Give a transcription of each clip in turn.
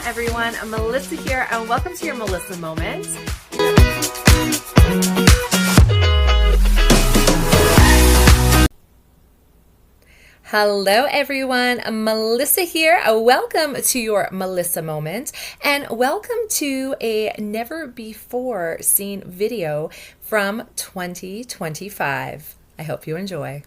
everyone. I'm Melissa here, and welcome to your Melissa Moment. Hello everyone, Melissa here. Welcome to your Melissa Moment, and welcome to a never before seen video from 2025. I hope you enjoy.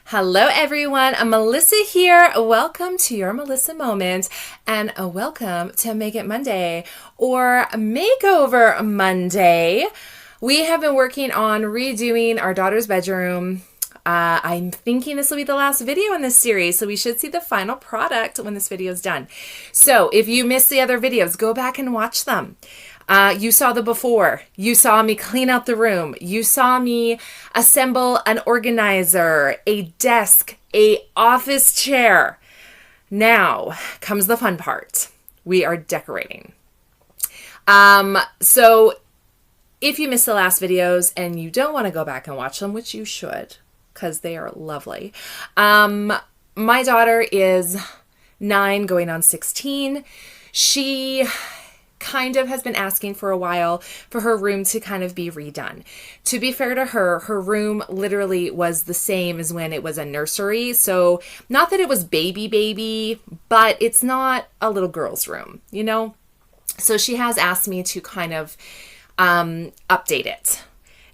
Hello everyone, Melissa here. Welcome to your Melissa Moment, and welcome to Make It Monday or Makeover Monday. We have been working on redoing our daughter's bedroom. I'm thinking this will be the last video in this series, so we should see the final product when this video is done. So if you missed the other videos, go back and watch them. You saw the before. You saw me clean out the room. You saw me assemble an organizer, a desk, a office chair. Now comes the fun part. We are decorating. So if you missed the last videos and you don't want to go back and watch them, which you should, because they are lovely. My daughter is 9 going on 16. She kind of has been asking for a while for her room to kind of be redone. To be fair to her, her room literally was the same as when it was a nursery. So not that it was baby, but it's not a little girl's room, you know? So she has asked me to kind of update it.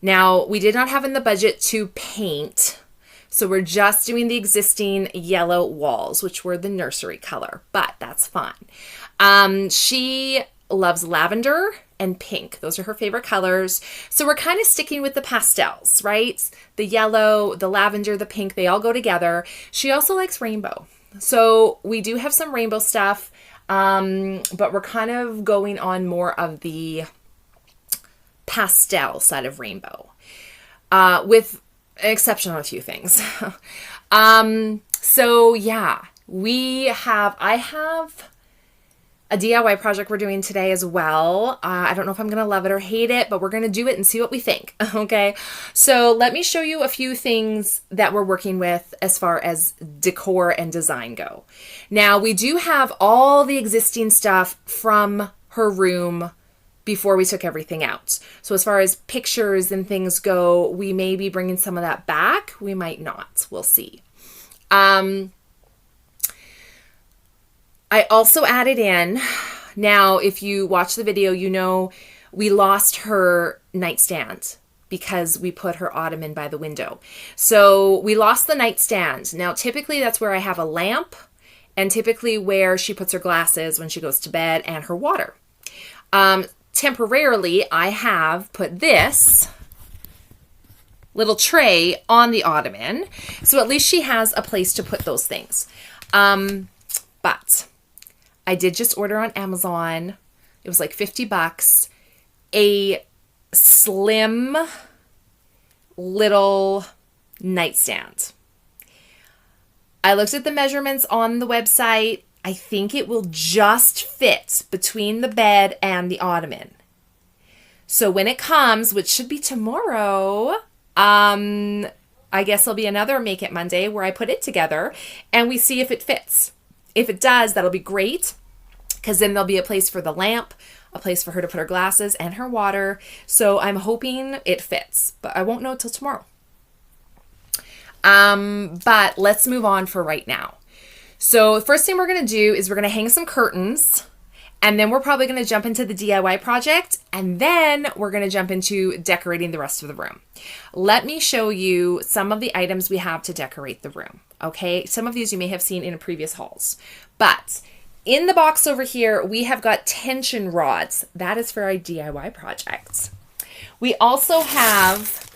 Now, we did not have in the budget to paint, so we're just doing the existing yellow walls, which were the nursery color, but that's fine. She loves lavender and pink. Those are her favorite colors. So we're kind of sticking with the pastels, right? The yellow, the lavender, the pink, they all go together. She also likes rainbow. So we do have some rainbow stuff, but we're kind of going on more of the pastel side of rainbow, with an exception on a few things. So yeah, I have a DIY project we're doing today as well. I don't know if I'm going to love it or hate it, but we're going to do it and see what we think. Okay. So let me show you a few things that we're working with as far as decor and design go. Now, we do have all the existing stuff from her room before we took everything out. So as far as pictures and things go, we may be bringing some of that back. We might not. We'll see. I also added in, now if you watch the video, you know we lost her nightstand because we put her ottoman by the window. So we lost the nightstand. Now typically that's where I have a lamp, and typically where she puts her glasses when she goes to bed and her water. Temporarily, I have put this little tray on the ottoman, so at least she has a place to put those things. But I did just order on Amazon. It was like $50, a slim little nightstand. I looked at the measurements on the website. I think it will just fit between the bed and the ottoman. So when it comes, which should be tomorrow, I guess there'll be another Make It Monday where I put it together and we see if it fits. If it does, that'll be great, because then there'll be a place for the lamp, a place for her to put her glasses and her water. So I'm hoping it fits, but I won't know till tomorrow. But let's move on for right now. So the first thing we're going to do is we're going to hang some curtains, and then we're probably going to jump into the DIY project, and then we're going to jump into decorating the rest of the room. Let me show you some of the items we have to decorate the room. Okay, some of these you may have seen in previous hauls, but in the box over here, we have got tension rods. That is for our DIY projects. We also have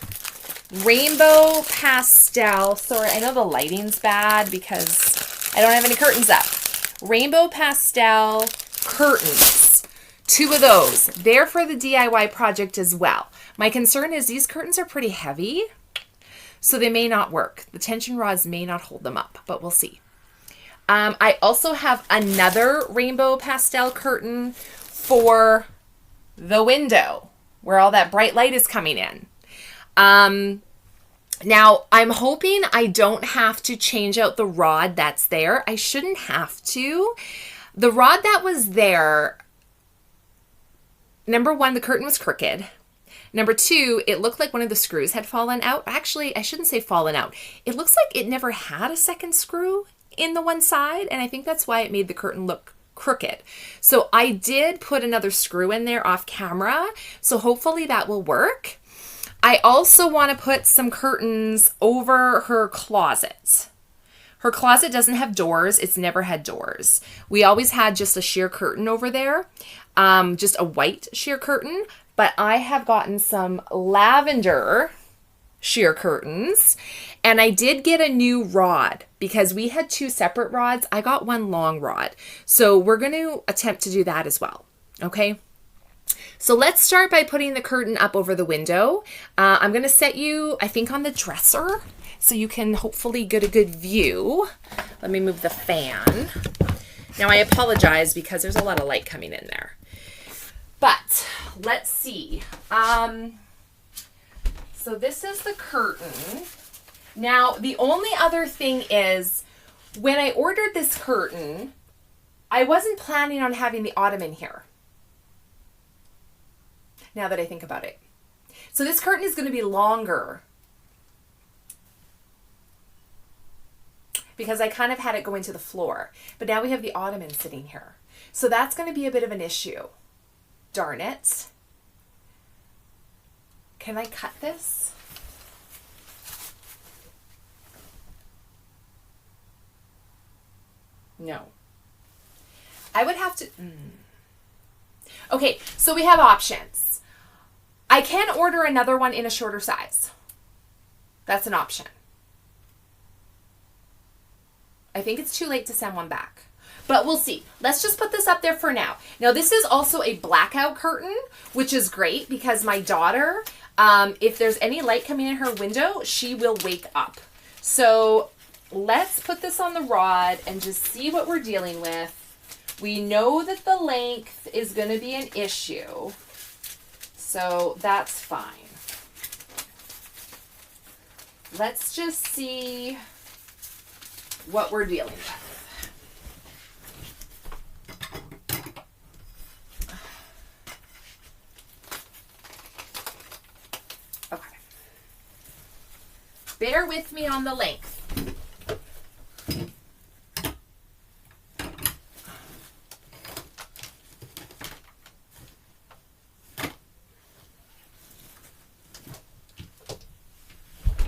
rainbow pastel. Sorry, I know the lighting's bad because I don't have any curtains up. Rainbow pastel curtains. 2 of those. They're for the DIY project as well. My concern is these curtains are pretty heavy, so they may not work. The tension rods may not hold them up, but we'll see. I also have another rainbow pastel curtain for the window where all that bright light is coming in. Now, I'm hoping I don't have to change out the rod that's there. I shouldn't have to. The rod that was there, number one, the curtain was crooked. Number two, it looked like one of the screws had fallen out. Actually, I shouldn't say fallen out. It looks like it never had a second screw in the one side, and I think that's why it made the curtain look crooked. So I did put another screw in there off camera, so hopefully that will work. I also want to put some curtains over her closet. Her closet doesn't have doors. It's never had doors. We always had just a sheer curtain over there, just a white sheer curtain. But I have gotten some lavender sheer curtains, and I did get a new rod because we had two separate rods. I got one long rod. So we're going to attempt to do that as well. Okay. So let's start by putting the curtain up over the window. I'm going to set you, I think, on the dresser so you can hopefully get a good view. Let me move the fan. Now I apologize because there's a lot of light coming in there. But let's see. So this is the curtain. Now, the only other thing is when I ordered this curtain, I wasn't planning on having the ottoman here. Now that I think about it. So this curtain is going to be longer because I kind of had it go into the floor. But now we have the ottoman sitting here. So that's going to be a bit of an issue. Darn it. Can I cut this? No. I would have to... Okay, so we have options. I can order another one in a shorter size. That's an option. I think it's too late to send one back. But we'll see. Let's just put this up there for now. Now, this is also a blackout curtain, which is great because my daughter, if there's any light coming in her window, she will wake up. So let's put this on the rod and just see what we're dealing with. We know that the length is going to be an issue. So that's fine. Let's just see what we're dealing with. Bear with me on the length.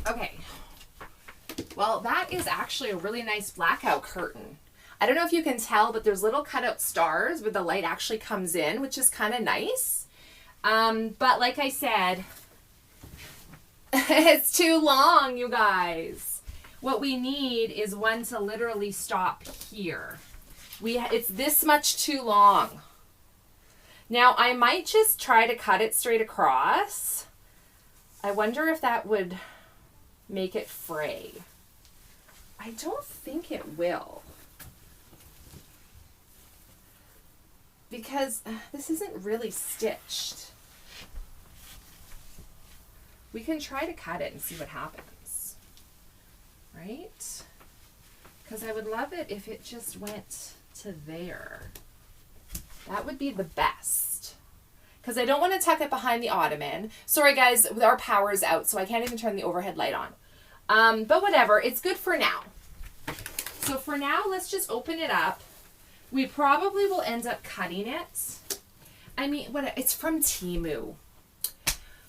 Okay. Well, that is actually a really nice blackout curtain. I don't know if you can tell, but there's little cutout stars where the light actually comes in, which is kind of nice. But like I said, it's too long, you guys. What we need is one to literally stop here. It's this much too long. Now, I might just try to cut it straight across. I wonder if that would make it fray. I don't think it will. Because this isn't really stitched. We can try to cut it and see what happens, right? Because I would love it if it just went to there. That would be the best. Because I don't want to tuck it behind the ottoman. Sorry guys, our power's out, so I can't even turn the overhead light on. But whatever, it's good for now. So for now, let's just open it up. We probably will end up cutting it. I mean, it's from Temu.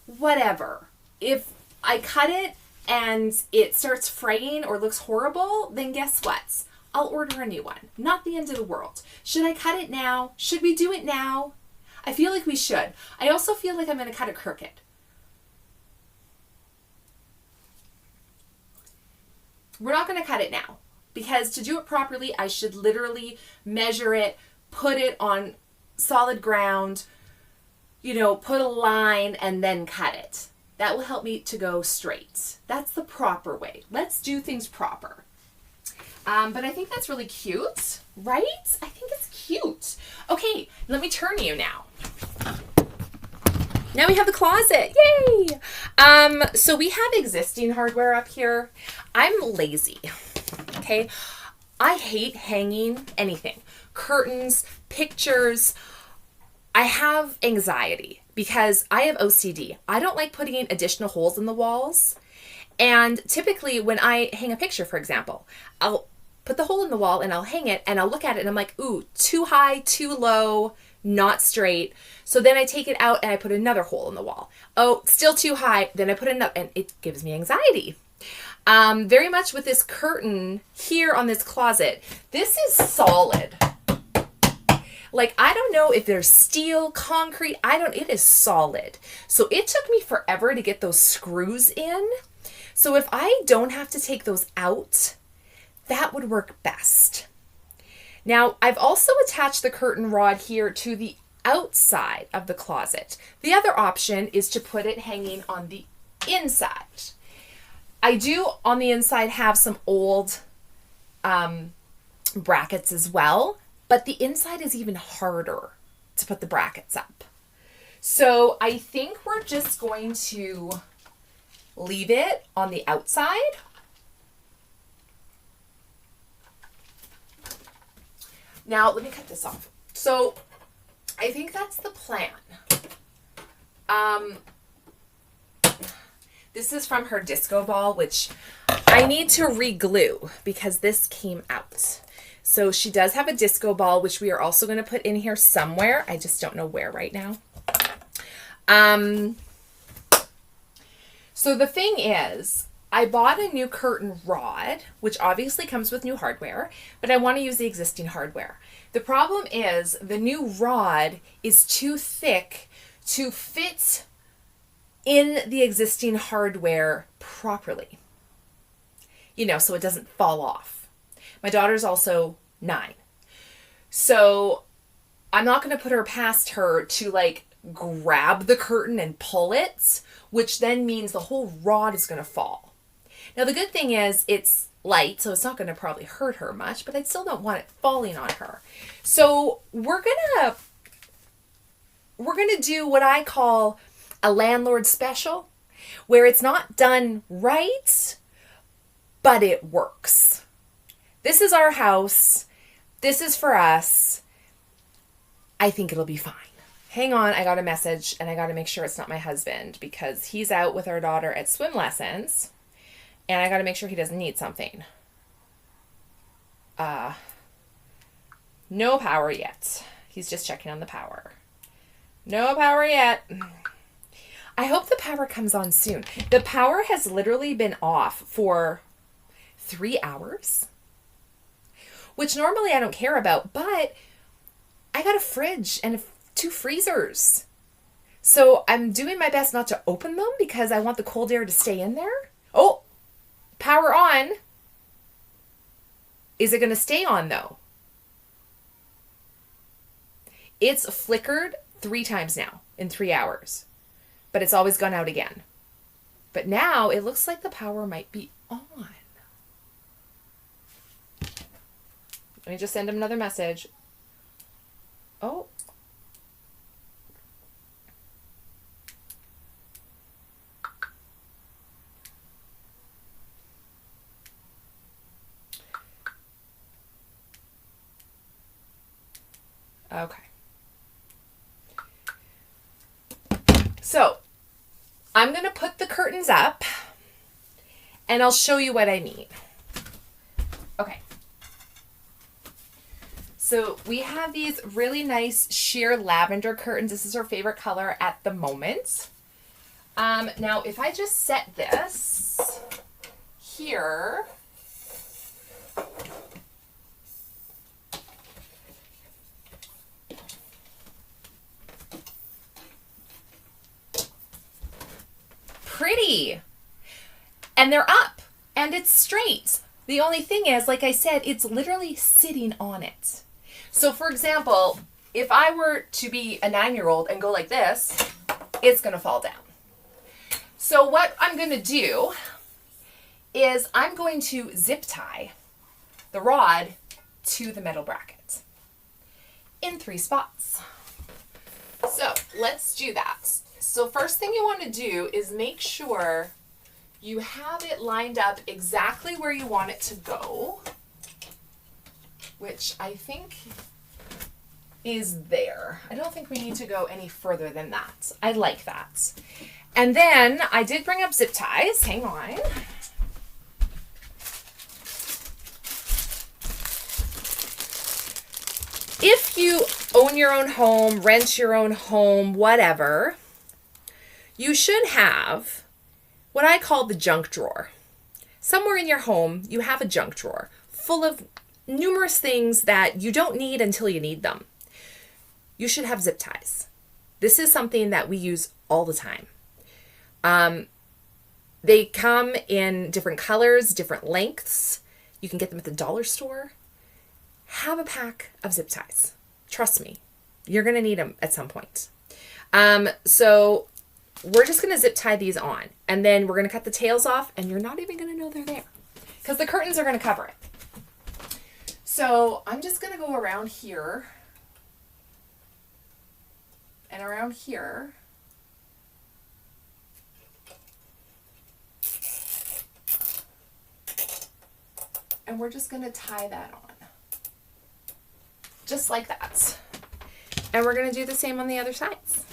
Whatever. If I cut it and it starts fraying or looks horrible, then guess what? I'll order a new one. Not the end of the world. Should I cut it now? Should we do it now? I feel like we should. I also feel like I'm going to cut it crooked. We're not going to cut it now because to do it properly, I should literally measure it, put it on solid ground, put a line and then cut it. That will help me to go straight. That's the proper way. Let's do things proper. But I think that's really cute, right? I think it's cute. Okay, let me turn you now. Now we have the closet. Yay! So we have existing hardware up here. I'm lazy. Okay. I hate hanging anything. Curtains, pictures. I have anxiety because I have OCD. I don't like putting additional holes in the walls. And typically when I hang a picture, for example, I'll put the hole in the wall and I'll hang it and I'll look at it and I'm like, ooh, too high, too low, not straight. So then I take it out and I put another hole in the wall. Oh, still too high. Then I put another, and it gives me anxiety. Very much with this curtain here on this closet. This is solid. Like, I don't know if there's steel, concrete, it is solid. So it took me forever to get those screws in. So if I don't have to take those out, that would work best. Now, I've also attached the curtain rod here to the outside of the closet. The other option is to put it hanging on the inside. I do on the inside have some old brackets as well, but the inside is even harder to put the brackets up. So I think we're just going to leave it on the outside. Now, let me cut this off. So I think that's the plan. This is from her disco ball, which I need to re-glue because this came out. So she does have a disco ball, which we are also going to put in here somewhere. I just don't know where right now. So the thing is, I bought a new curtain rod, which obviously comes with new hardware, but I want to use the existing hardware. The problem is the new rod is too thick to fit in the existing hardware properly. You know, so it doesn't fall off. My daughter's also 9. So I'm not going to put her past her to like grab the curtain and pull it, which then means the whole rod is going to fall. Now, the good thing is it's light, so it's not going to probably hurt her much, but I still don't want it falling on her. So we're going to do what I call a landlord special, where it's not done right, but it works. This is our house. This is for us. I think it'll be fine. Hang on, I got a message and I got to make sure it's not my husband because he's out with our daughter at swim lessons and I got to make sure he doesn't need something. No power yet. He's just checking on the power. No power yet. I hope the power comes on soon. The power has literally been off for 3 hours, which normally I don't care about, but I got a fridge and 2 freezers. So I'm doing my best not to open them because I want the cold air to stay in there. Oh, power on. Is it going to stay on though? It's flickered 3 times now in 3 hours, but it's always gone out again. But now it looks like the power might be on. Let me just send him another message. Oh. Okay. So I'm going to put the curtains up and I'll show you what I mean. Okay. So we have these really nice sheer lavender curtains. This is our favorite color at the moment. Now, if I just set this here, pretty, and they're up, and it's straight. The only thing is, like I said, it's literally sitting on it. So for example, if I were to be a 9-year-old and go like this, it's going to fall down. So what I'm going to do is I'm going to zip tie the rod to the metal bracket in 3 spots. So let's do that. So first thing you want to do is make sure you have it lined up exactly where you want it to go, which I think is there. I don't think we need to go any further than that. I like that. And then I did bring up zip ties. Hang on. If you own your own home, rent your own home, whatever, you should have what I call the junk drawer. Somewhere in your home, you have a junk drawer full of numerous things that you don't need until you need them. You should have zip ties. This is something that we use all the time. They come in different colors, different lengths. You can get them at the dollar store. Have a pack of zip ties. Trust me, you're going to need them at some point. So we're just going to zip tie these on, and then we're going to cut the tails off, and you're not even going to know they're there because the curtains are going to cover it. So I'm just going to go around here and around here. And we're just going to tie that on. Just like that. And we're going to do the same on the other sides.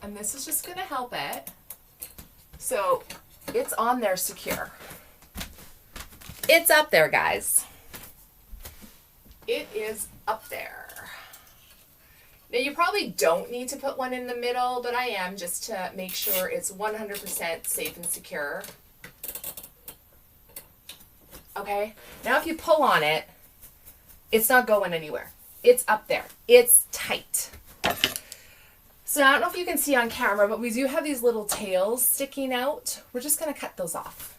And this is just going to help it. So it's on there secure. It's up there, guys. It is up there. Now you probably don't need to put one in the middle, but I am just to make sure it's 100% safe and secure. Okay. Now if you pull on it, it's not going anywhere. It's up there. It's tight. So I don't know if you can see on camera, but we do have these little tails sticking out. We're just going to cut those off.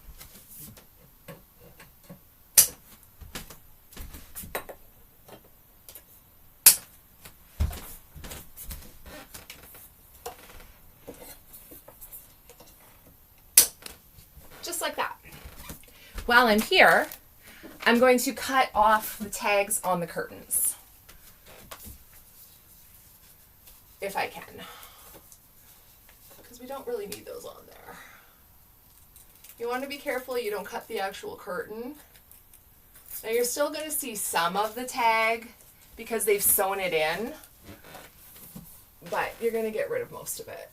Just like that. While I'm here, I'm going to cut off the tags on the curtains. If I can, because we don't really need those on there. You want to be careful you don't cut the actual curtain. Now you're still going to see some of the tag because they've sewn it in, but you're going to get rid of most of it.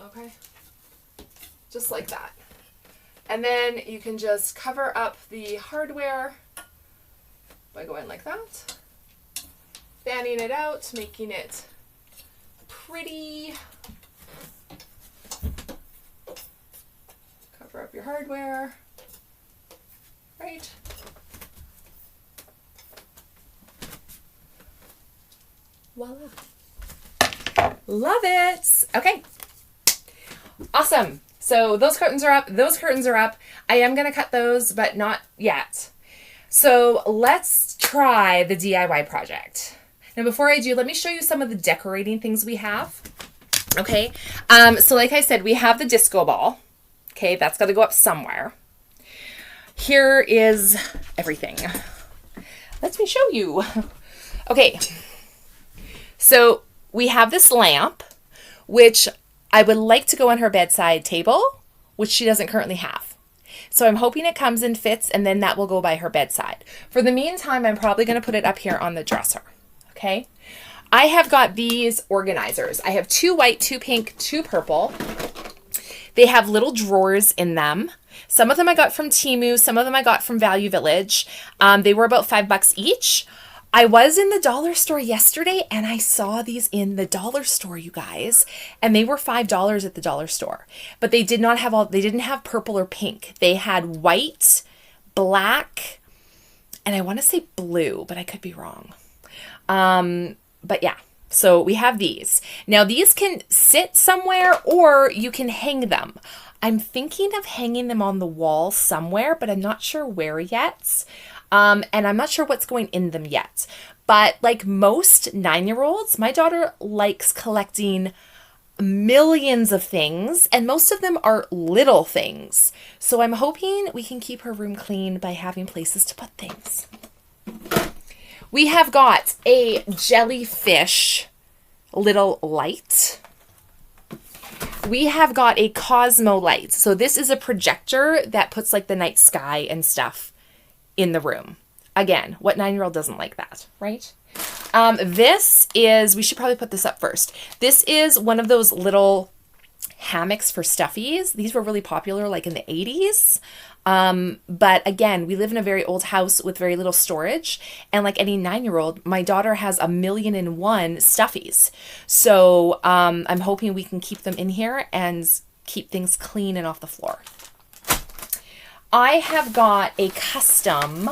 Okay, just like that. And then you can just cover up the hardware by going like that, fanning it out, making it pretty. Cover up your hardware, right? Voila. Love it. Okay. Awesome. So those curtains are up. Those curtains are up. I am going to cut those, but not yet. So let's try the DIY project. Now, before I do, let me show you some of the decorating things we have. Okay. So like I said, we have the disco ball. Okay. That's got to go up somewhere. Here is everything. Let me show you. Okay. So we have this lamp, which I would like to go on her bedside table, which she doesn't currently have. So I'm hoping it comes and fits, and then that will go by her bedside. For the meantime, I'm probably going to put it up here on the dresser. Okay. I have got these organizers. I have 2 white, 2 pink, 2 purple. They have little drawers in them. Some of them I got from Temu. Some of them I got from Value Village. They were about $5 each. I was in the dollar store yesterday and I saw these in the dollar store, you guys, and they were $5 at the dollar store, but they did not have they didn't have purple or pink. They had white, black, and I want to say blue, but I could be wrong. But yeah, So we have these. Now these can sit somewhere or you can hang them. I'm thinking of hanging them on the wall somewhere, but I'm not sure where yet. And I'm not sure what's going in them yet. But like most 9-year-olds, my daughter likes collecting millions of things, and most of them are little things. So I'm hoping we can keep her room clean by having places to put things. We have got a jellyfish little light. We have got a Cosmo light. So this is a projector that puts like the night sky and stuff in the room. Again, what 9-year-old doesn't like that, right? This is, we should probably put this up first. This is one of those little hammocks for stuffies. These were really popular like in the 80s. But again, we live in a very old house with very little storage. And like any 9-year-old, my daughter has 1,000,001 stuffies. So I'm hoping we can keep them in here and keep things clean and off the floor. I have got a custom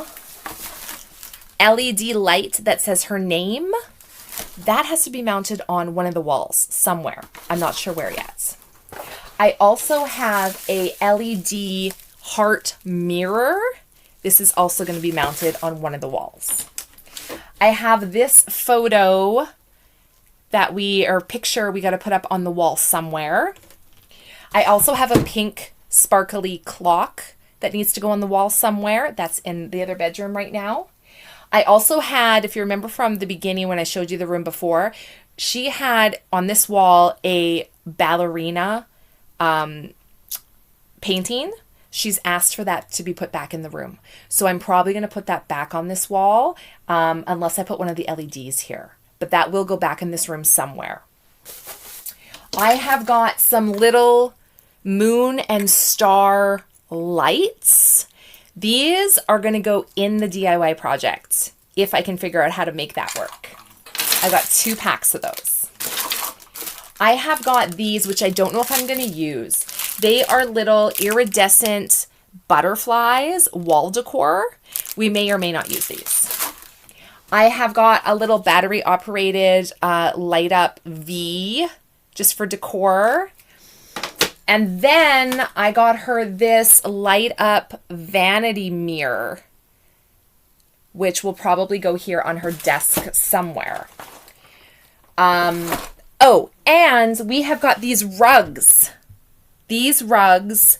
LED light that says her name. That has to be mounted on one of the walls somewhere. I'm not sure where yet. I also have a LED heart mirror. This is also going to be mounted on one of the walls. I have this photo that picture we got to put up on the wall somewhere. I also have a pink sparkly clock that needs to go on the wall somewhere. That's in the other bedroom right now. I also had, if you remember from the beginning when I showed you the room before, she had on this wall a ballerina painting. She's asked for that to be put back in the room. So I'm probably going to put that back on this wall unless I put one of the LEDs here. But that will go back in this room somewhere. I have got some little moon and star lights. These are going to go in the DIY project if I can figure out how to make that work. I got 2 packs of those. I have got these, which I don't know if I'm going to use. They are little iridescent butterflies, wall decor. We may or may not use these. I have got a little battery operated light up V just for decor. And then I got her this light up vanity mirror, which will probably go here on her desk somewhere. Oh, and we have got these rugs. These rugs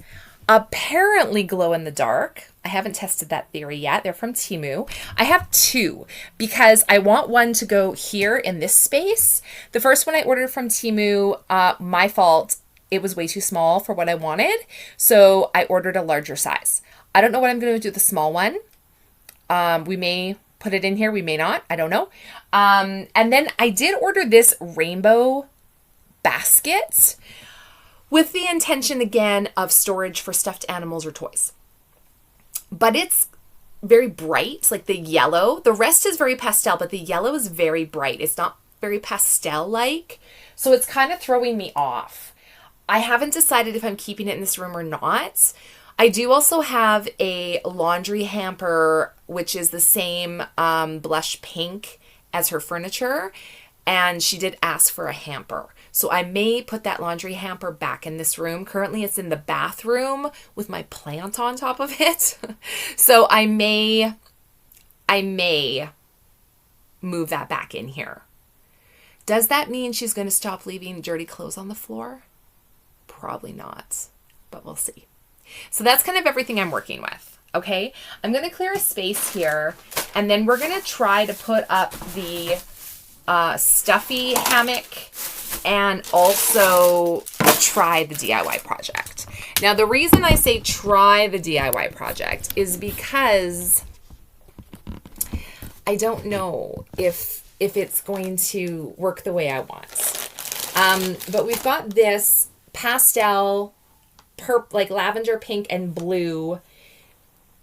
apparently glow in the dark. I haven't tested that theory yet. They're from Temu. I have 2 because I want one to go here in this space. The first one I ordered from Temu, my fault. It was way too small for what I wanted. So I ordered a larger size. I don't know what I'm going to do with the small one. We may put it in here. We may not. I don't know. And then I did order this rainbow basket with the intention again of storage for stuffed animals or toys. But it's very bright, like the yellow. The rest is very pastel, but the yellow is very bright. It's not very pastel-like. So it's kind of throwing me off. I haven't decided if I'm keeping it in this room or not. I do also have a laundry hamper, which is the same blush pink as her furniture. And she did ask for a hamper. So I may put that laundry hamper back in this room. Currently it's in the bathroom with my plant on top of it. So I may move that back in here. Does that mean she's going to stop leaving dirty clothes on the floor? Probably not, but we'll see. So that's kind of everything I'm working with. Okay, I'm going to clear a space here, and then we're going to try to put up the stuffy hammock and also try the DIY project. Now, the reason I say try the DIY project is because I don't know if it's going to work the way I want. But we've got this pastel, like lavender, pink, and blue,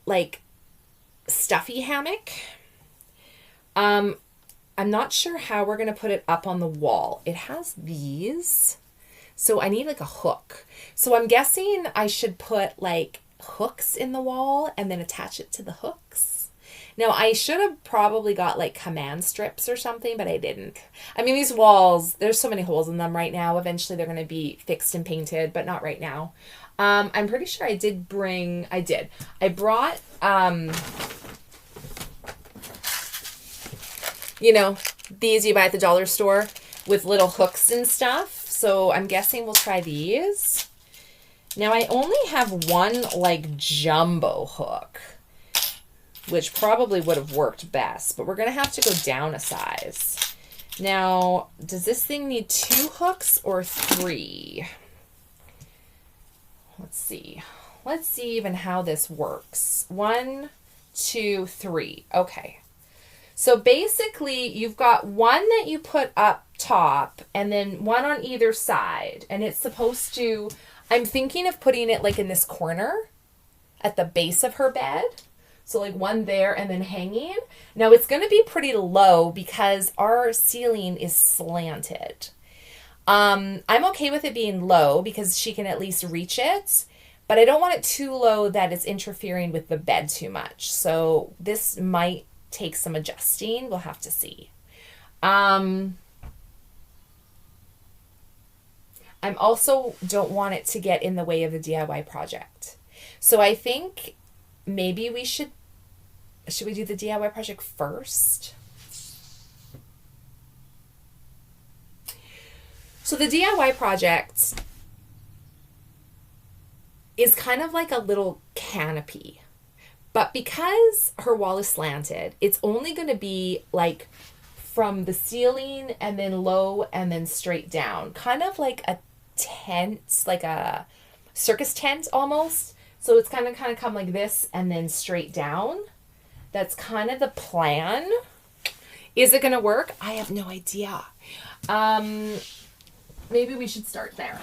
like stuffy hammock. I'm not sure how we're going to put it up on the wall. It has these, so I need like a hook. So I'm guessing I should put like hooks in the wall and then attach it to the hooks. Now, I should have probably got like command strips or something, but I didn't. I mean, these walls, there's so many holes in them right now. Eventually they're going to be fixed and painted, but not right now. I'm pretty sure I did. I brought, you know, these you buy at the dollar store with little hooks and stuff. So I'm guessing we'll try these. Now I only have one like jumbo hook, which probably would have worked best, but we're going to have to go down a size. Now, does this thing need 2 hooks or 3? Let's see. Let's see even how this works. 1, 2, 3. Okay. So basically, you've got one that you put up top and then one on either side. And it's supposed to, I'm thinking of putting it like in this corner at the base of her bed. So like one there and then hanging. Now it's going to be pretty low because our ceiling is slanted. I'm okay with it being low because she can at least reach it, but I don't want it too low that it's interfering with the bed too much. So this might take some adjusting. We'll have to see. I'm also don't want it to get in the way of the DIY project. So I think maybe should we do the DIY project first? So the DIY project is kind of like a little canopy. But because her wall is slanted, it's only going to be like from the ceiling and then low and then straight down. Kind of like a tent, like a circus tent almost. So it's kind of come like this and then straight down. That's kind of the plan. Is it going to work? I have no idea. Maybe we should start there.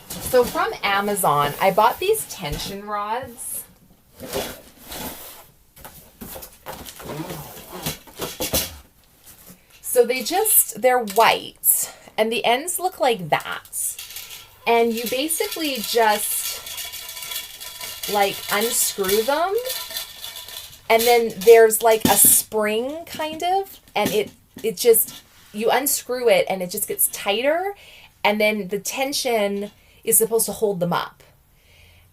So from Amazon, I bought these tension rods. So they're white and the ends look like that. And you basically just like unscrew them. And then there's like a spring kind of, and it just, you unscrew it and it just gets tighter. And then the tension is supposed to hold them up.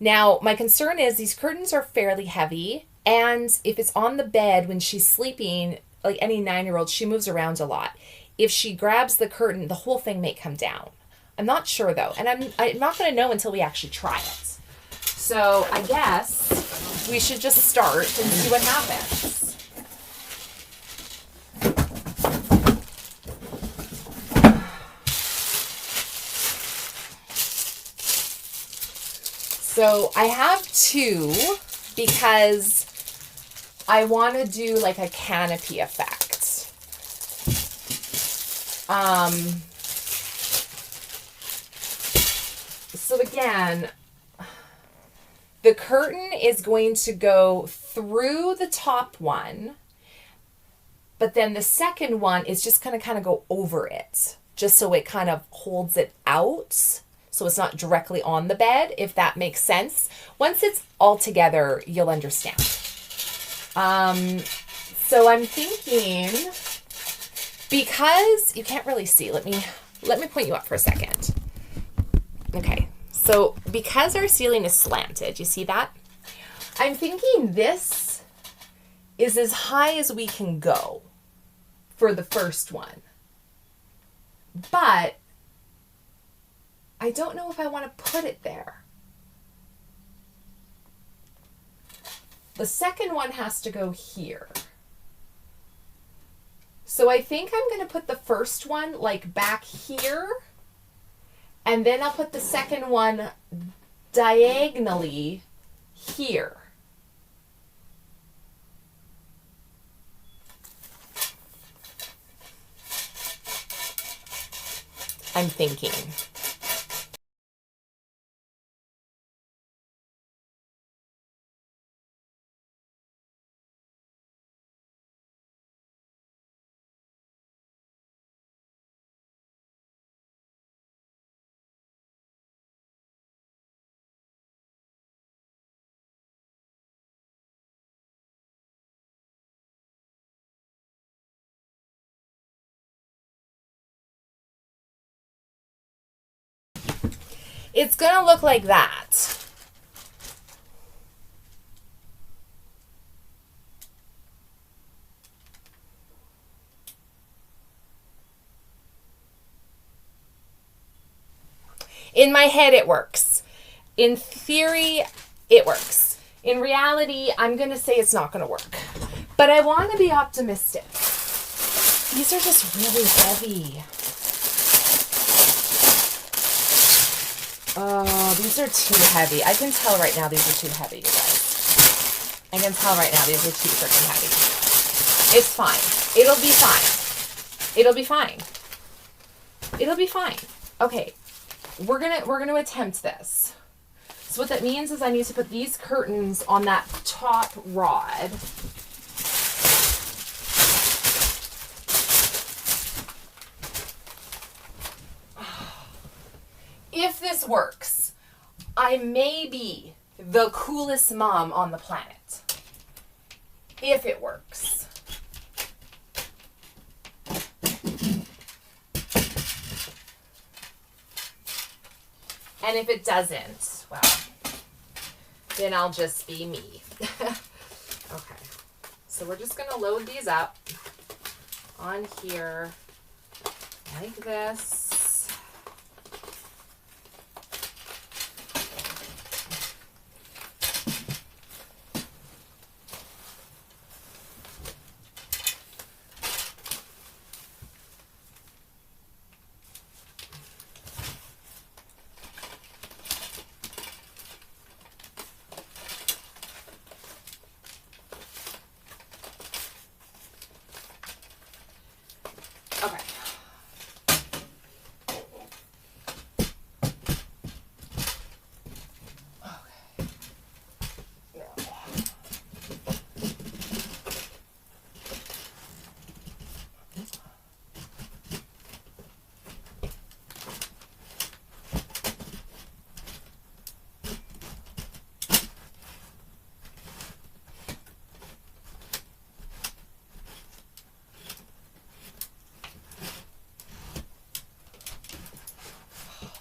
Now, my concern is these curtains are fairly heavy. And if it's on the bed when she's sleeping, like any 9-year-old, she moves around a lot. If she grabs the curtain, the whole thing may come down. I'm not sure though. And I'm not going to know until we actually try it. So I guess we should just start and see what happens. So I have 2 because I want to do like a canopy effect. So again, the curtain is going to go through the top one, but then the second one is just going to kind of go over it, just so it kind of holds it out. So it's not directly on the bed, if that makes sense. Once it's all together, you'll understand. So I'm thinking, because you can't really see, let me point you up for a second. Okay, so because our ceiling is slanted, you see that? I'm thinking this is as high as we can go for the first one. But I don't know if I want to put it there. The second one has to go here. So I think I'm going to put the first one like back here. And then I'll put the second one diagonally here. I'm thinking. It's going to look like that. In my head, it works. In theory, it works. In reality, I'm going to say it's not going to work. But I want to be optimistic. These are just really heavy. Oh, these are too heavy. I can tell right now these are too heavy, you guys. I can tell right now these are too freaking heavy. It's fine. It'll be fine. It'll be fine. It'll be fine. Okay. We're gonna attempt this. So what that means is I need to put these curtains on that top rod. If this works, I may be the coolest mom on the planet. If it works. And if it doesn't, well, then I'll just be me. Okay. So we're just going to load these up on here like this. Okay.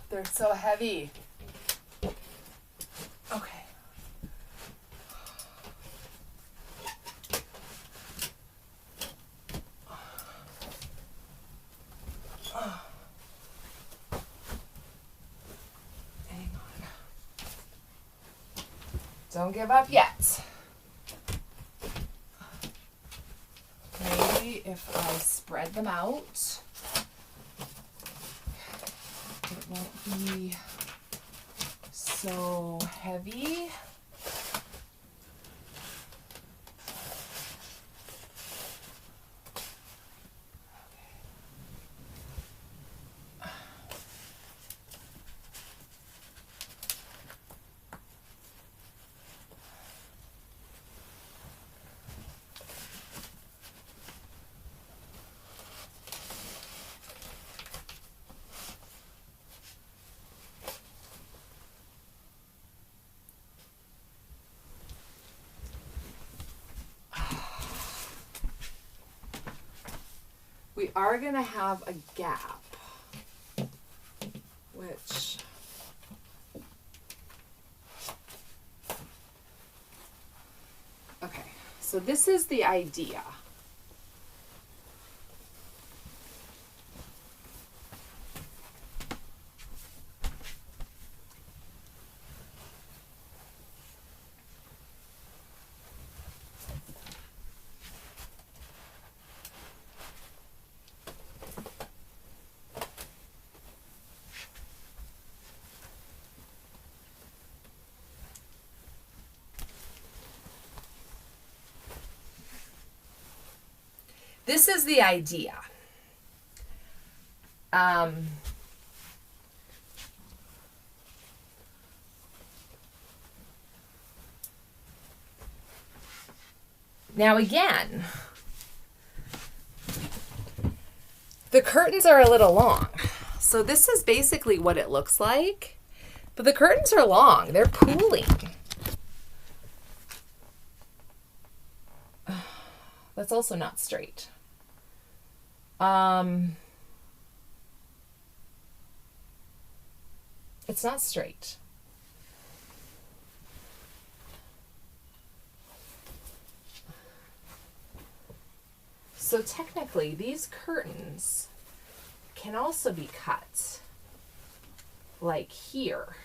They're so heavy. Okay. Hang on. Don't give up yet. Maybe if I spread them out, it won't be so heavy. We are going to have a gap, which okay, so this is the idea. This is the idea. Now again, the curtains are a little long. So this is basically what it looks like. But the curtains are long. They're pooling. That's also not straight. It's not straight. So technically, these curtains can also be cut like here.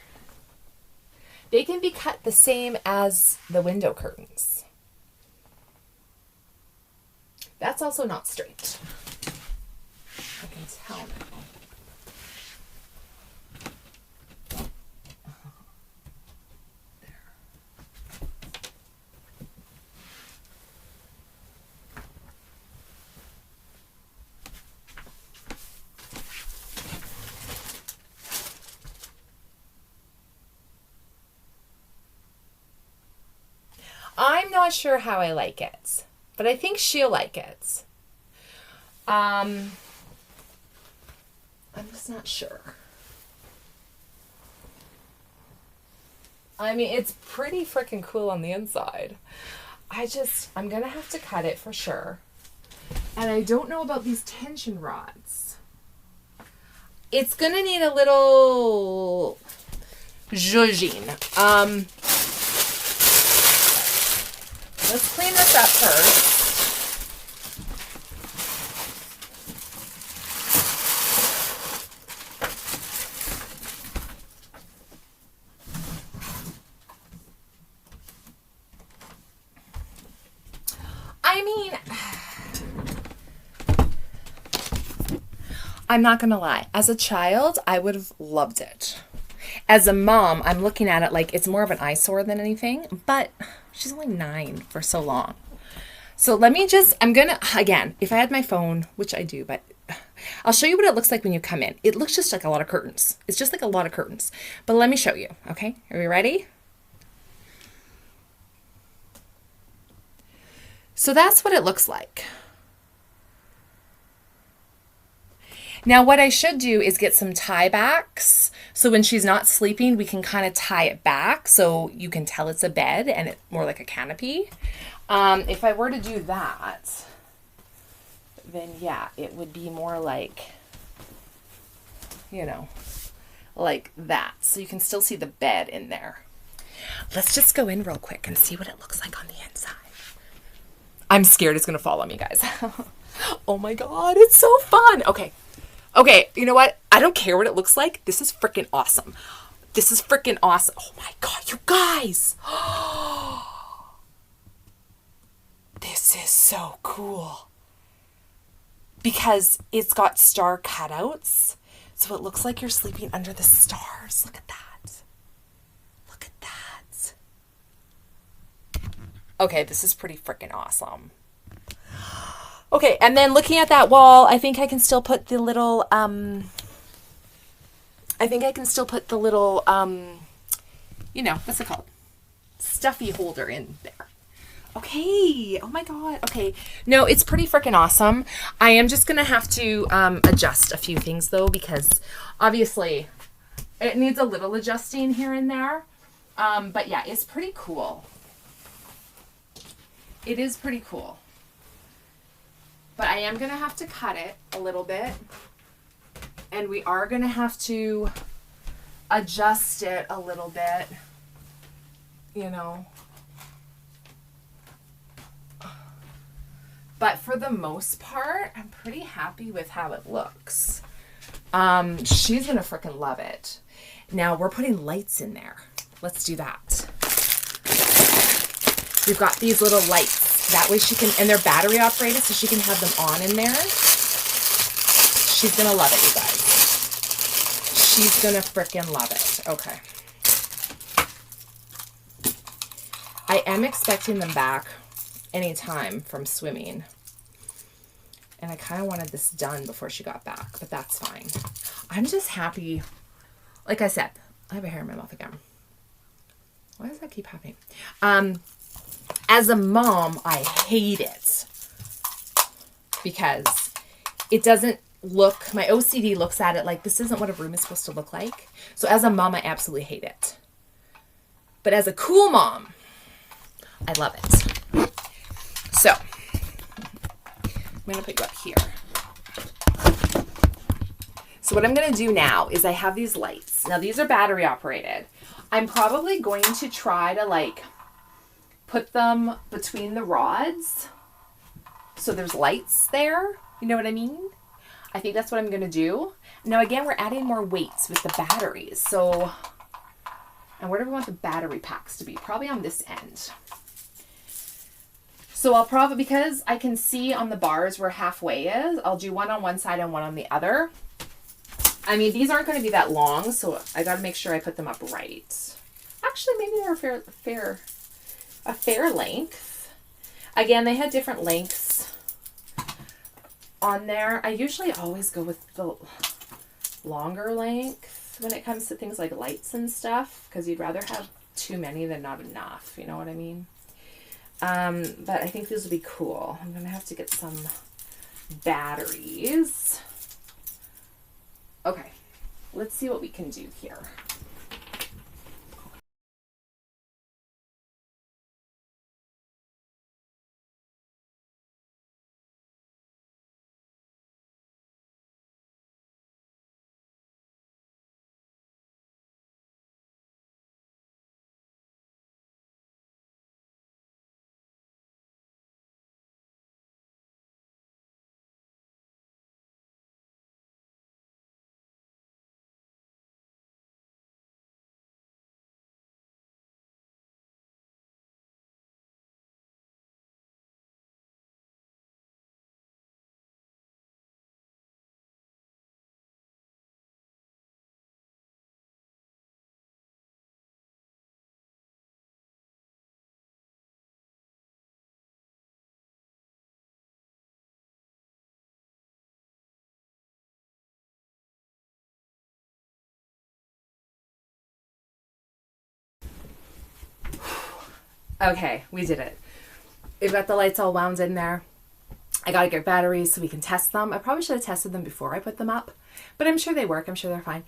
They can be cut the same as the window curtains. That's also not straight. I can tell now. I'm not sure how I like it, but I think she'll like it. I'm just not sure. I mean, it's pretty freaking cool on the inside. I'm going to have to cut it for sure. And I don't know about these tension rods. It's going to need a little zhuzhing. Let's clean this up first. I mean, I'm not going to lie. As a child, I would have loved it. As a mom, I'm looking at it like it's more of an eyesore than anything, but she's only 9 for so long. So let me just, I'm going to, again, if I had my phone, which I do, but I'll show you what it looks like when you come in. It looks just like a lot of curtains. It's just like a lot of curtains. But let me show you, okay? Are we ready? So that's what it looks like. Now what I should do is get some tie backs. So when she's not sleeping, we can kind of tie it back so you can tell it's a bed and it's more like a canopy. If I were to do that, then yeah, it would be more like, you know, like that. So you can still see the bed in there. Let's just go in real quick and see what it looks like on the inside. I'm scared it's going to fall on me, guys. Oh my God, it's so fun. Okay. Okay, you know what? I don't care what it looks like. This is freaking awesome. This is freaking awesome. Oh my God, you guys. This is so cool. Because it's got star cutouts. So it looks like you're sleeping under the stars. Look at that. Look at that. Okay, this is pretty freaking awesome. Okay, and then looking at that wall, I think I can still put the little, you know, what's it called? Stuffy holder in there. Okay, oh my God, okay. No, it's pretty freaking awesome. I am just gonna have to adjust a few things though, because obviously it needs a little adjusting here and there. But yeah, it's pretty cool. It is pretty cool. But I am going to have to cut it a little bit. And we are going to have to adjust it a little bit. You know. But for the most part, I'm pretty happy with how it looks. She's going to freaking love it. Now we're putting lights in there. Let's do that. We've got these little lights. That way she can, and they're battery operated, so she can have them on in there. She's going to love it, you guys. She's going to freaking love it. Okay. I am expecting them back anytime from swimming. And I kind of wanted this done before she got back, but that's fine. I'm just happy. Like I said, I have a hair in my mouth again. Why does that keep happening? As a mom, I hate it because it doesn't look, my OCD looks at it like this isn't what a room is supposed to look like. So as a mom, I absolutely hate it. But as a cool mom, I love it. So I'm going to put you up here. So what I'm going to do now is I have these lights. Now these are battery operated. I'm probably going to try to like put them between the rods so there's lights there. You know what I mean? I think that's what I'm going to do. Now again, we're adding more weights with the batteries. So, and where do we want the battery packs to be? Probably on this end. So I'll probably, because I can see on the bars where halfway is, I'll do one on one side and one on the other. I mean, these aren't going to be that long, so I got to make sure I put them up right. Actually, maybe they're a fair length. Again, they had different lengths on there. I usually always go with the longer length when it comes to things like lights and stuff, because you'd rather have too many than not enough. You know what I mean? But I think these will be cool. I'm going to have to get some batteries. Okay, let's see what we can do here. Okay, we did it. We've got the lights all wound in there. I got to get batteries so we can test them. I probably should have tested them before I put them up, but I'm sure they work. I'm sure they're fine.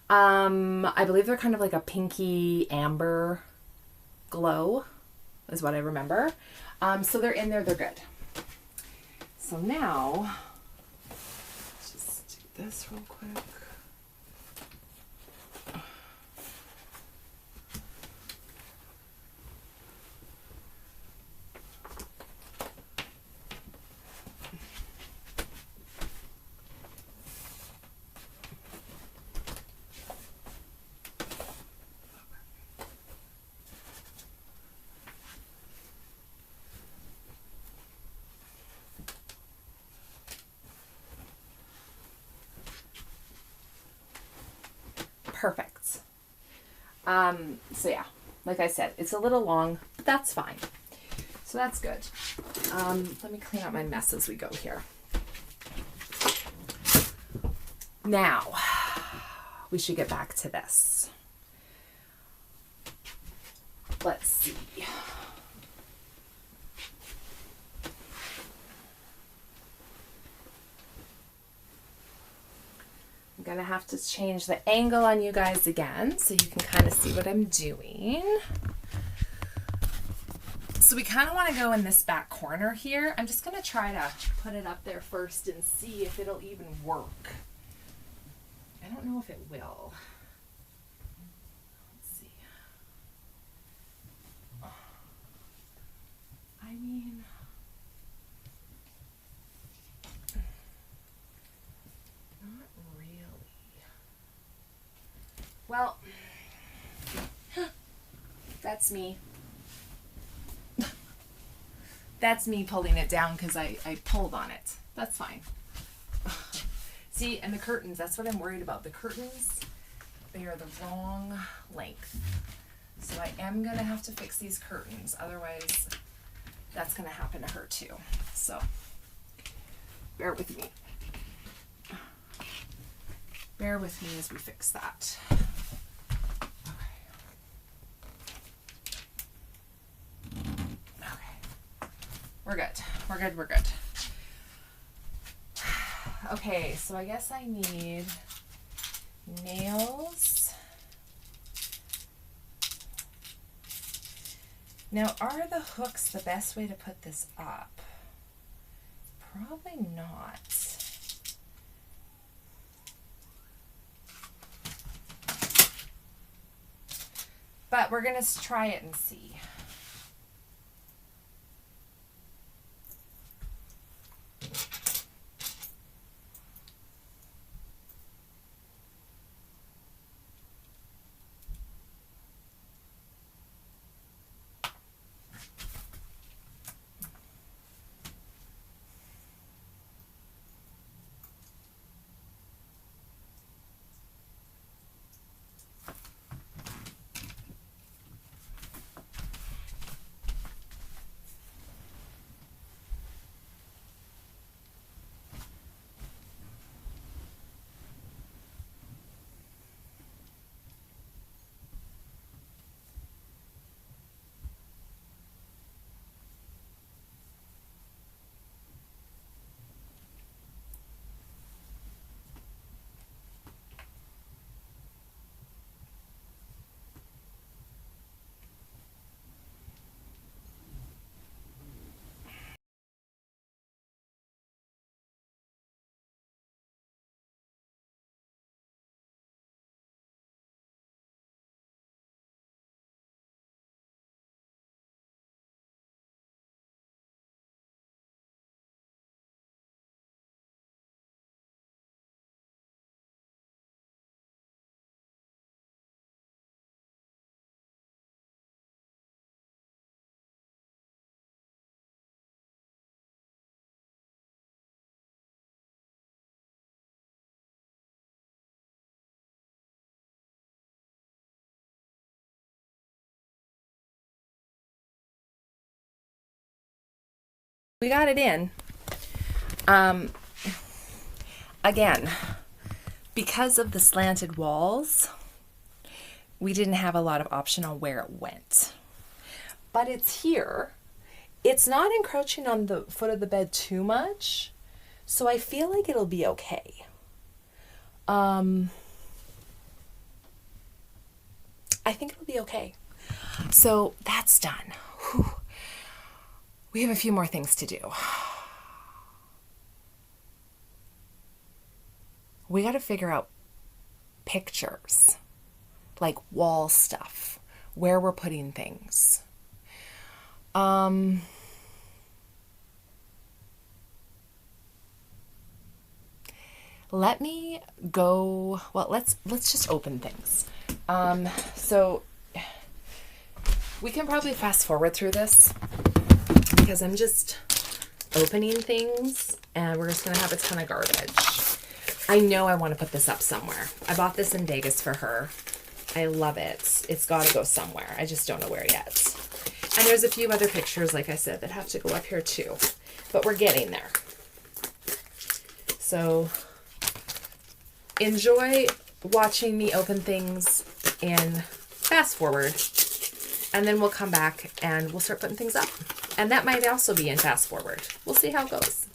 I believe they're kind of like a pinky amber glow is what I remember. So they're in there. They're good. So now, let's just do this real quick. Perfect. So yeah, like I said, it's a little long, but that's fine. So that's good. Let me clean up my mess as we go here. Now, we should get back to this. Let's see. I'm gonna have to change the angle on you guys again so you can kind of see what I'm doing. So we kind of want to go in this back corner here. I'm just gonna try to put it up there first and see if it'll even work. I don't know if it will. Let's see. I mean, not really. Well, that's me. That's me pulling it down because I pulled on it. That's fine. See, and the curtains, that's what I'm worried about. The curtains, they are the wrong length. So I am going to have to fix these curtains. Otherwise, that's going to happen to her too. So bear with me. Bear with me as we fix that. We're good. We're good. We're good. Okay, so I guess I need nails. Now, are the hooks the best way to put this up? Probably not. But we're going to try it and see. We got it in. Again, because of the slanted walls, we didn't have a lot of option on where it went. But it's here. It's not encroaching on the foot of the bed too much, so I feel like it'll be okay. I think it'll be okay. So that's done. Whew. We have a few more things to do. We got to figure out pictures, like wall stuff, where we're putting things. Let me go, well, let's just open things. So we can probably fast forward through this because I'm just opening things and we're just going to have a ton of garbage. I know I want to put this up somewhere. I bought this in Vegas for her. I love it. It's got to go somewhere. I just don't know where yet. And there's a few other pictures, like I said, that have to go up here too. But we're getting there. So enjoy watching me open things in fast forward. And then we'll come back and we'll start putting things up. And that might also be in fast forward. We'll see how it goes.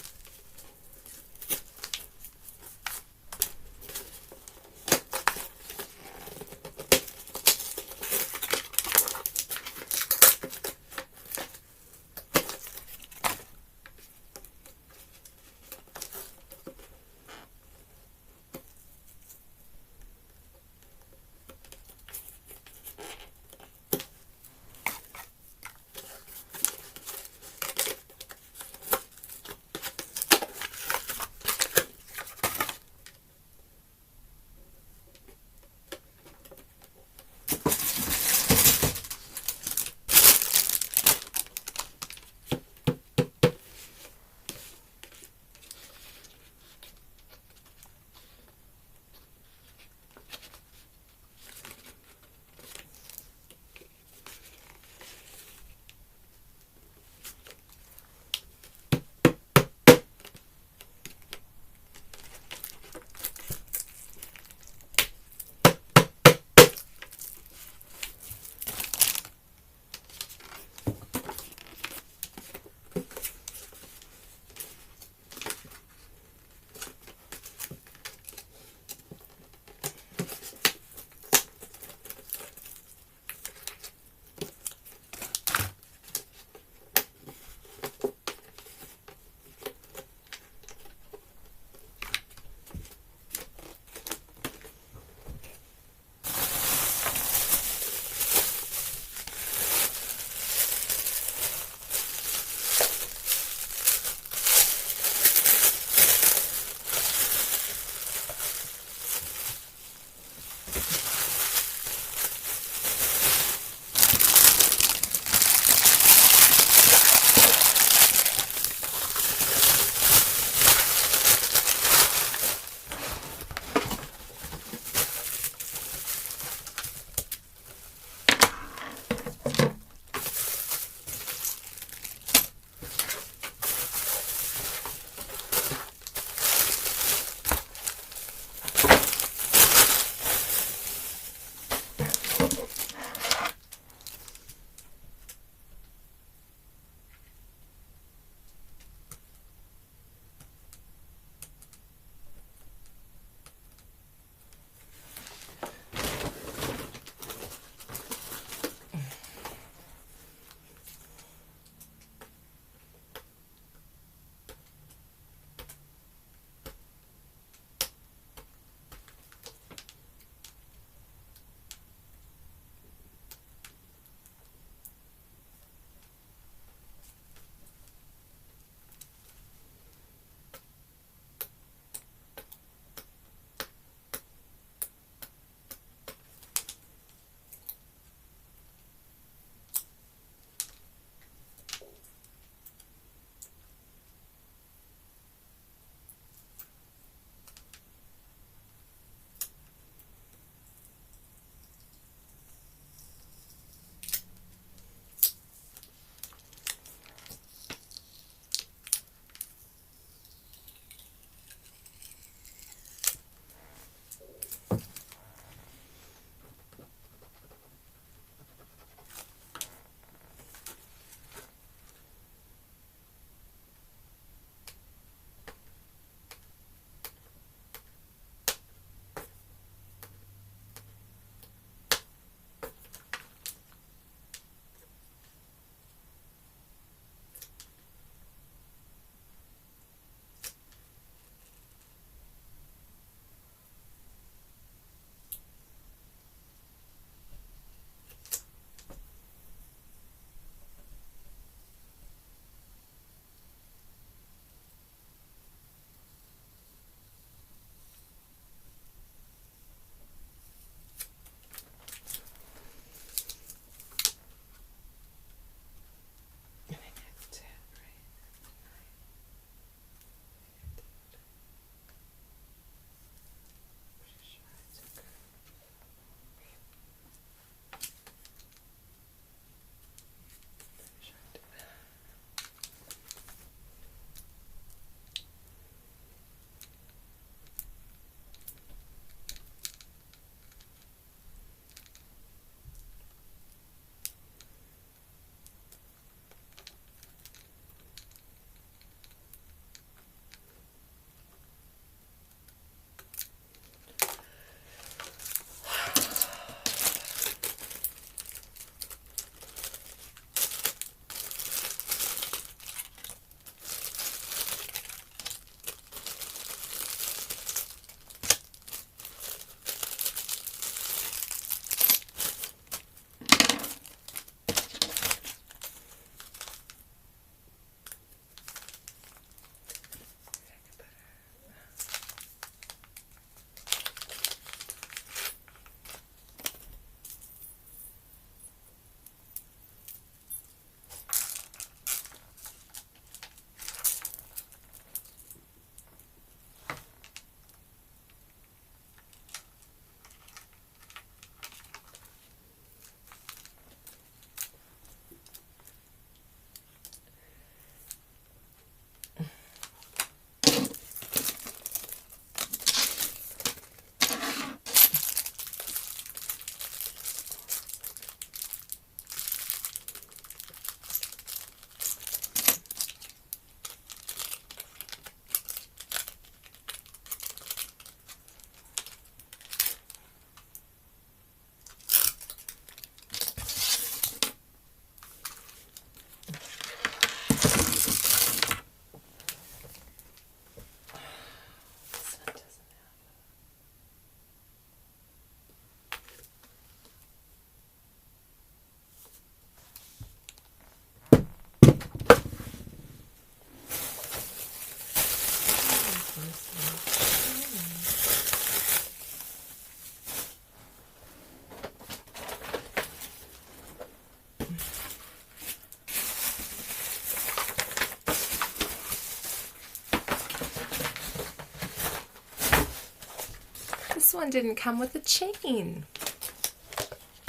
one didn't come with a chain.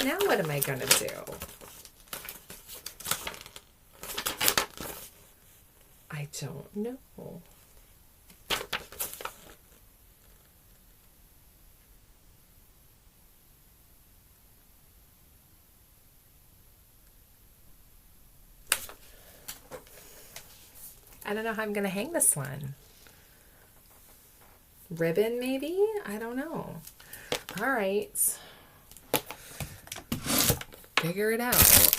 Now what am I going to do? I don't know. I don't know how I'm going to hang this one. Ribbon, maybe? I don't know. All right. Figure it out.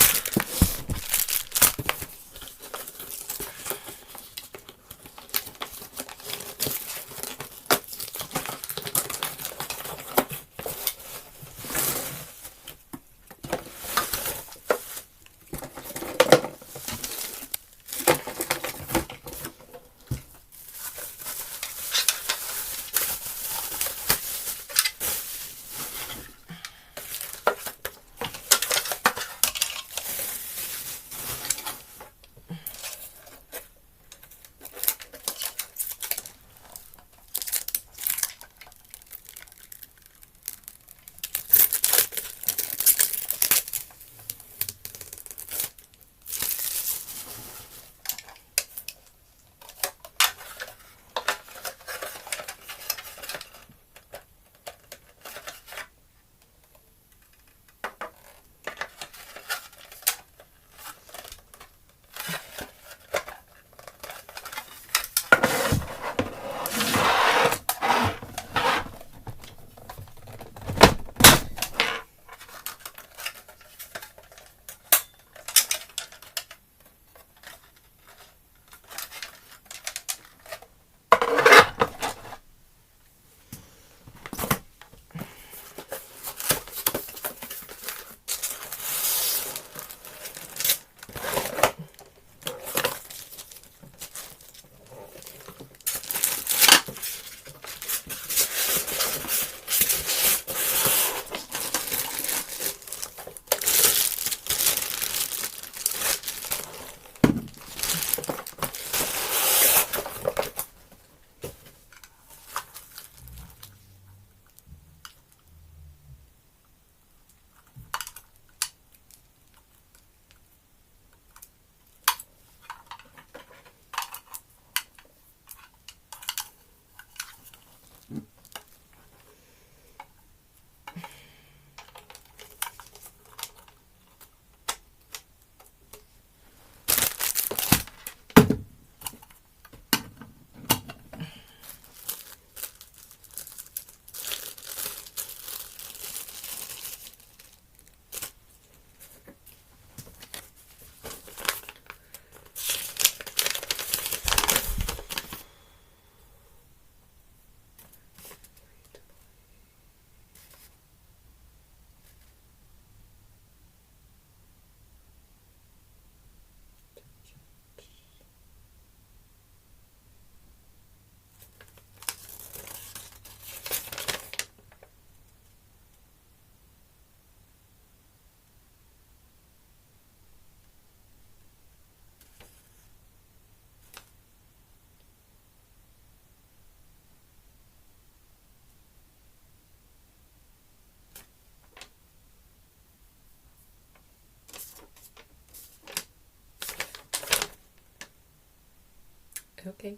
Okay.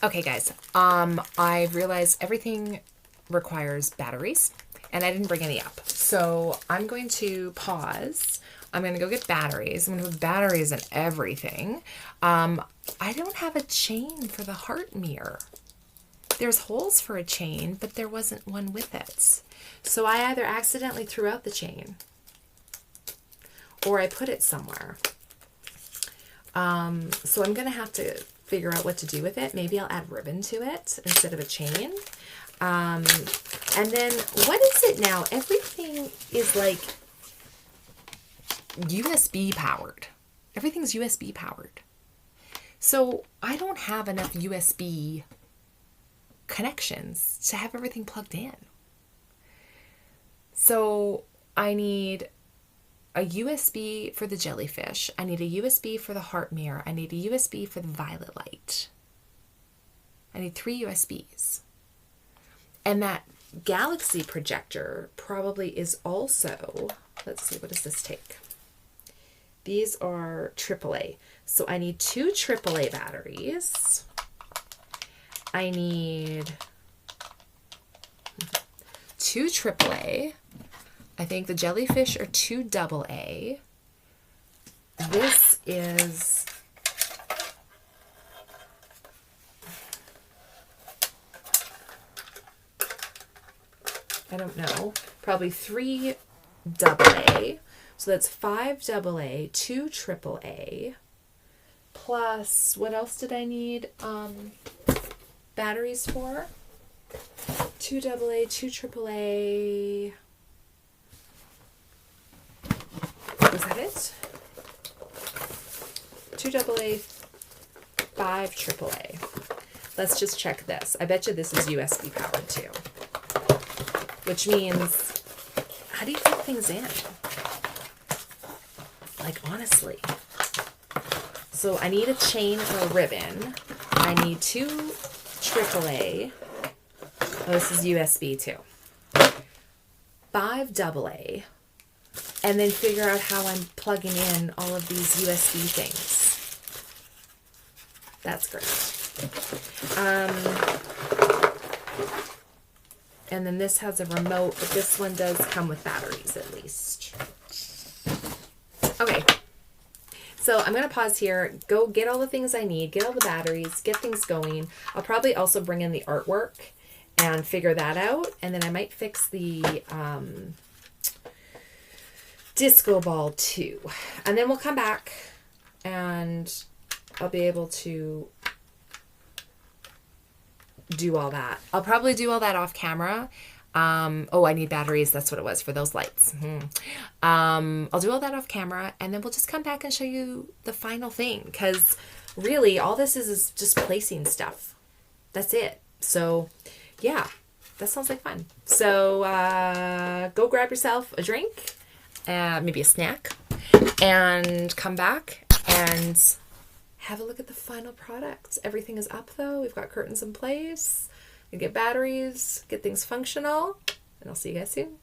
Okay, guys, I realized everything requires batteries, and I didn't bring any up. So I'm going to pause. I'm going to go get batteries. I'm going to put batteries in everything. I don't have a chain for the heart mirror. There's holes for a chain, but there wasn't one with it. So I either accidentally threw out the chain or I put it somewhere. So I'm going to have to figure out what to do with it. Maybe I'll add ribbon to it instead of a chain. And then what is it now? Everything is like USB powered. Everything's USB powered. So I don't have enough USB connections to have everything plugged in. So I need a USB for the jellyfish. I need a USB for the heart mirror. I need a USB for the violet light. I need 3 USBs. And that galaxy projector probably is also, let's see, what does this take? These are AAA. So I need 2 AAA batteries. I need 2 AAA. I think the jellyfish are 2 AA. This is I don't know, probably 3 AA. So that's 5 AA, 2 AAA, plus what else did I need batteries for? 2 AA, 2 AAA. Was that it? 2 AA, 5 AAA. Let's just check this. I bet you this is USB powered too. Which means, how do you plug things in? Like, honestly. So I need a chain or a ribbon. I need 2 AAA. Oh, this is USB too. 5 AA. And then figure out how I'm plugging in all of these USB things. That's great. And then this has a remote, but this one does come with batteries at least. Okay. So I'm going to pause here, go get all the things I need, get all the batteries, get things going. I'll probably also bring in the artwork and figure that out. And then I might fix the disco ball too. And then we'll come back and I'll be able to do all that. I'll probably do all that off camera. Oh, I need batteries. That's what it was for those lights. I'll do all that off camera and then we'll just come back and show you the final thing. Because really all this is just placing stuff. That's it. So yeah, that sounds like fun. So go grab yourself a drink, maybe a snack, and come back and have a look at the final product. Everything is up though. We've got curtains in place. You get batteries, get things functional, and I'll see you guys soon.